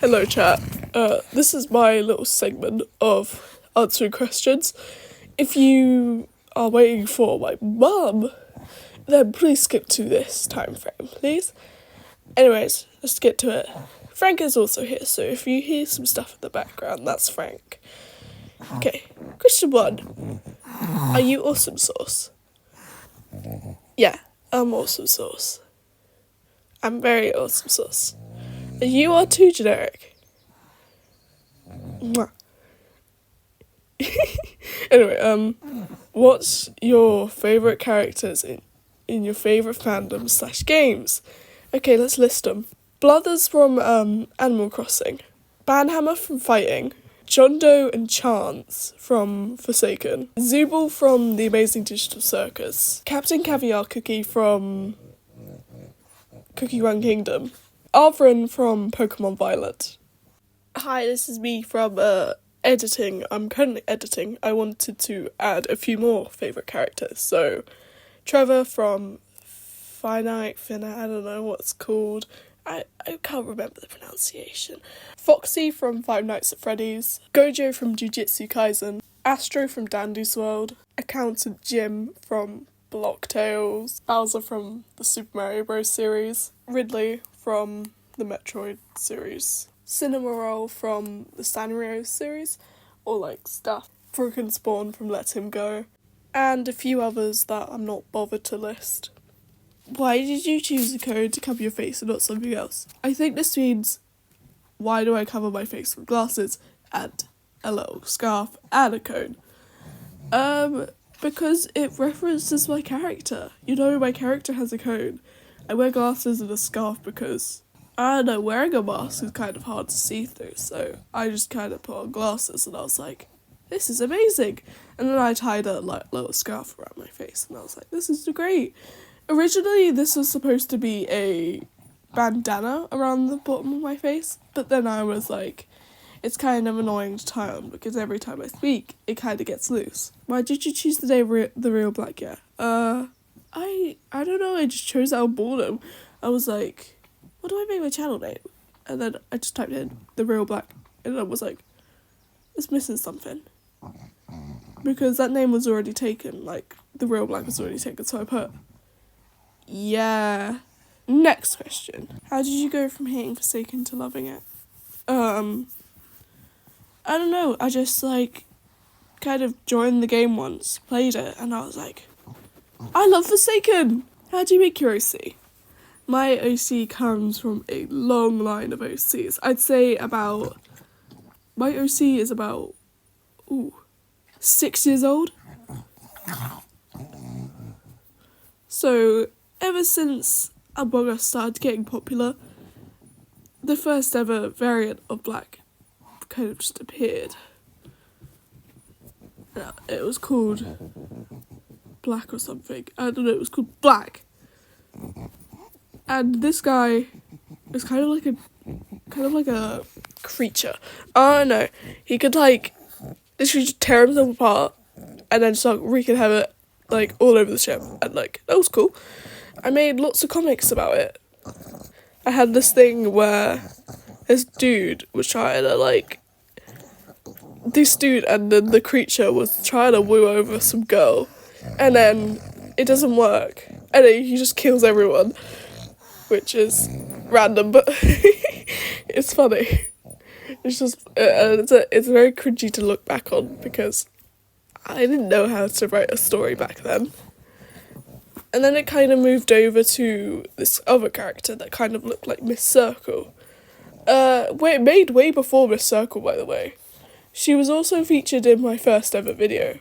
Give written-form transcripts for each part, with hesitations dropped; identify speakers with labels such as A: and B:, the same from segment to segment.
A: Hello chat, this is my little segment of answering questions. If you are waiting for my mum, then please skip to this time frame, please. Anyways, let's get to it. Frank is also here, so if you hear some stuff in the background, that's Frank. Okay, question 1. Are you awesome sauce? Yeah, I'm awesome sauce. I'm very awesome sauce. You are too generic. Mwah. Anyway, what's your favourite characters in your favourite fandom / games? Okay, let's list them. Blothers from Animal Crossing, Banhammer from Fighting, John Doe and Chance from Forsaken, Zooble from The Amazing Digital Circus, Captain Caviar Cookie from Cookie Run Kingdom, Arvrin from Pokemon Violet. Hi, this is me from editing. I'm currently editing. I wanted to add a few more favourite characters. So, Trevor from I don't know what it's called. I can't remember the pronunciation. Foxy from Five Nights at Freddy's, Gojo from Jujutsu Kaisen, Astro from Dandy's World, Accountant Jim from Block Tales, Bowser from the Super Mario Bros. Series, Ridley from the Metroid series, Cinnamoroll from the Sanrio series, or like stuff, Broken Spawn from Let Him Go, and a few others that I'm not bothered to list. Why did you choose the code to cover your face and not something else? I think this means, why do I cover my face with glasses and a little scarf and a cone? Because it references my character. You know, my character has a cone. I wear glasses and a scarf because, I don't know, wearing a mask is kind of hard to see through, so I just kind of put on glasses and I was like, this is amazing. And then I tied a little scarf around my face and I was like, this is great. Originally, this was supposed to be a bandana around the bottom of my face, but then I was like, it's kind of annoying to tie on because every time I speak, it kind of gets loose. Why did you choose the name The Real Black? Yeah. I don't know, I just chose out of boredom. I was like, what do I make my channel name? And then I just typed in The Real Black, and I was like, it's missing something. Because that name was already taken, like, The Real Black was already taken, so I put, yeah. Next question. How did you go from hating Forsaken to loving it? I don't know, I just, like, kind of joined the game once, played it, and I was like, I love Forsaken! How do you make your OC? My OC comes from a long line of OCs. I'd say my OC is about, 6 years old. So, ever since Among Us started getting popular, the first ever variant of Black kind of just appeared. It was called Black or something. I don't know, it was called Black. And this guy is kind of like a creature. I don't know. He could like literally just tear himself apart and then start wreaking havoc like all over the ship, and like that was cool. I made lots of comics about it. I had this thing where this dude was trying to like this dude and then the creature was trying to woo over some girl, and then it doesn't work, and then he just kills everyone, which is random, but it's funny. It's just it's very cringy to look back on because I didn't know how to write a story back then. And then it kind of moved over to this other character that kind of looked like Miss Circle. Made way before Miss Circle, by the way. She was also featured in my first ever video.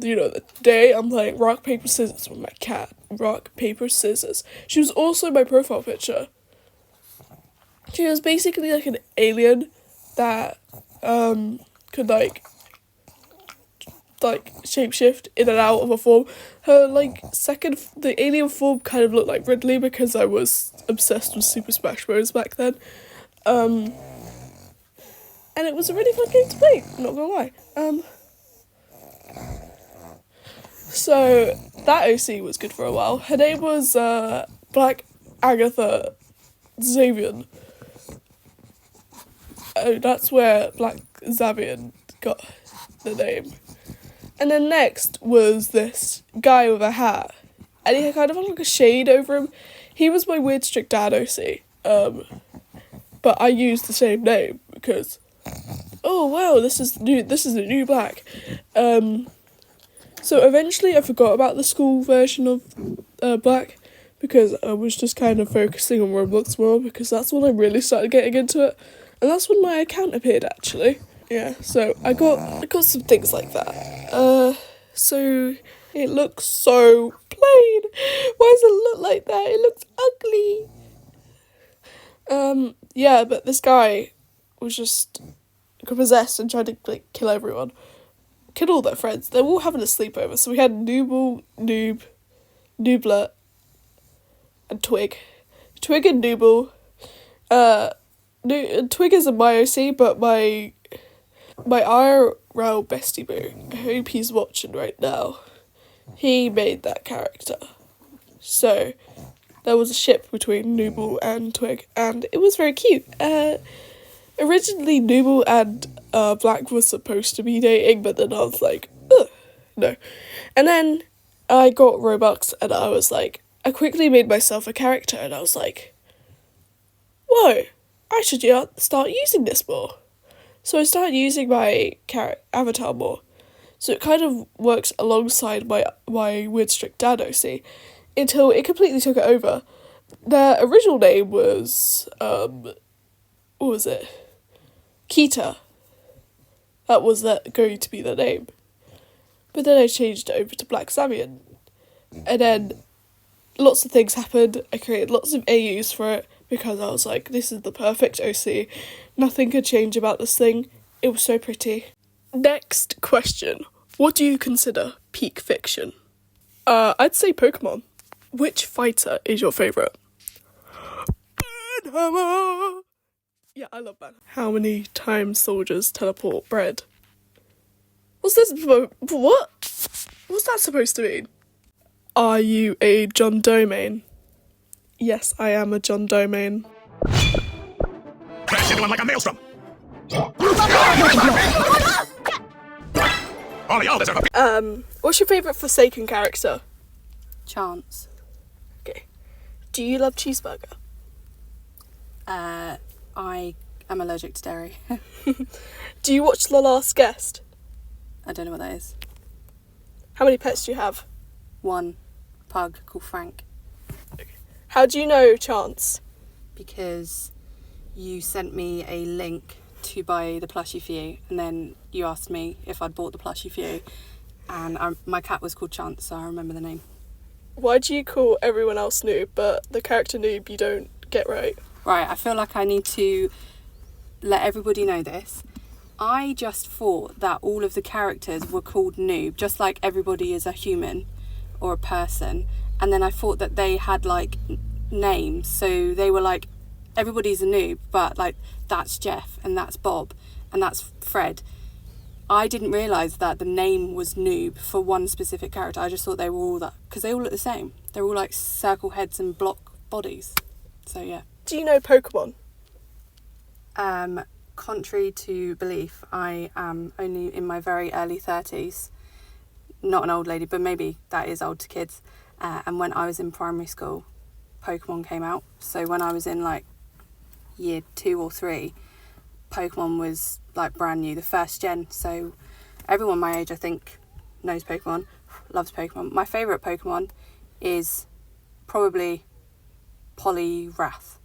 A: You know, the day I'm playing rock, paper, scissors with my cat. Rock, paper, scissors. She was also my profile picture. She was basically like an alien that could like shapeshift in and out of a form. Her the alien form kind of looked like Ridley because I was obsessed with Super Smash Bros. Back then. And it was a really fun game to play, I'm not gonna lie. So that OC was good for a while. Her name was Black Agatha Xavier. Oh, that's where Black Xavier got the name. And then next was this guy with a hat. And he kind of had like a shade over him. He was my Weird Strict Dad OC. But I used the same name because, oh wow, this is the new Black. So eventually I forgot about the school version of Black because I was just kind of focusing on Roblox more because that's when I really started getting into it. And that's when my account appeared actually. Yeah, so I got some things like that. So it looks so plain. Why does it look like that? It looks ugly. Yeah, but this guy was just got possessed and tried to like kill everyone. Kill all their friends. They were all having a sleepover. So we had Nooble, Noob, Noobler, and Twig. Twig and Nooble. Twig isn't my OC, but my IRL bestie boo, I hope he's watching right now, he made that character. So there was a ship between Nooble and Twig, and it was very cute. Originally Nooble and Black was supposed to be dating, but then I was like, ugh, no. And then I got Robux, and I was like, I quickly made myself a character, and I was like, whoa, I should start using this more. So I started using my avatar more. So it kind of works alongside my Weird Strict Dad OC until it completely took it over. Their original name was, what was it? Kita. That was going to be their name. But then I changed it over to Black Xavier. And then lots of things happened. I created lots of AUs for it because I was like, this is the perfect OC. Nothing could change about this thing. It was so pretty. Next question. What do you consider peak fiction? I'd say Pokemon. Which fighter is your favourite? Banhammer! Yeah, I love Banhammer. How many times soldiers teleport bread? What's this? What? What's that supposed to mean? Are you a John Doe main? Yes, I am a John Doe main.
B: Crash into him like a maelstrom! All y'all deserve a...
A: What's your favourite Forsaken character?
C: Chance.
A: Okay. Do you love cheeseburger?
C: I am allergic to dairy.
A: Do you watch The Last Guest?
C: I don't know what that is.
A: How many pets do you have?
C: One pug called Frank.
A: How do you know Chance?
C: Because you sent me a link to buy the plushie for you, and then you asked me if I'd bought the plushie for you, and my cat was called Chance, so I remember the name.
A: Why do you call everyone else Noob, but the character Noob you don't get right?
C: Right, I feel like I need to let everybody know this. I just thought that all of the characters were called Noob, just like everybody is a human or a person, and then I thought that they had like names, so they were like, everybody's a noob, but like that's Jeff and that's Bob and that's Fred. I didn't realise that the name was Noob for one specific character. I just thought they were all that, because they all look the same. They're all like circle heads and block bodies. So yeah.
A: Do you know Pokemon?
C: Contrary to belief, I am only in my very early 30s. Not an old lady, but maybe that is old to kids. And when I was in primary school, Pokemon came out. So when I was in like year 2 or 3, Pokemon was like brand new, the first gen. So everyone my age, I think, knows Pokemon, loves Pokemon. My favourite Pokemon is probably Poliwrath.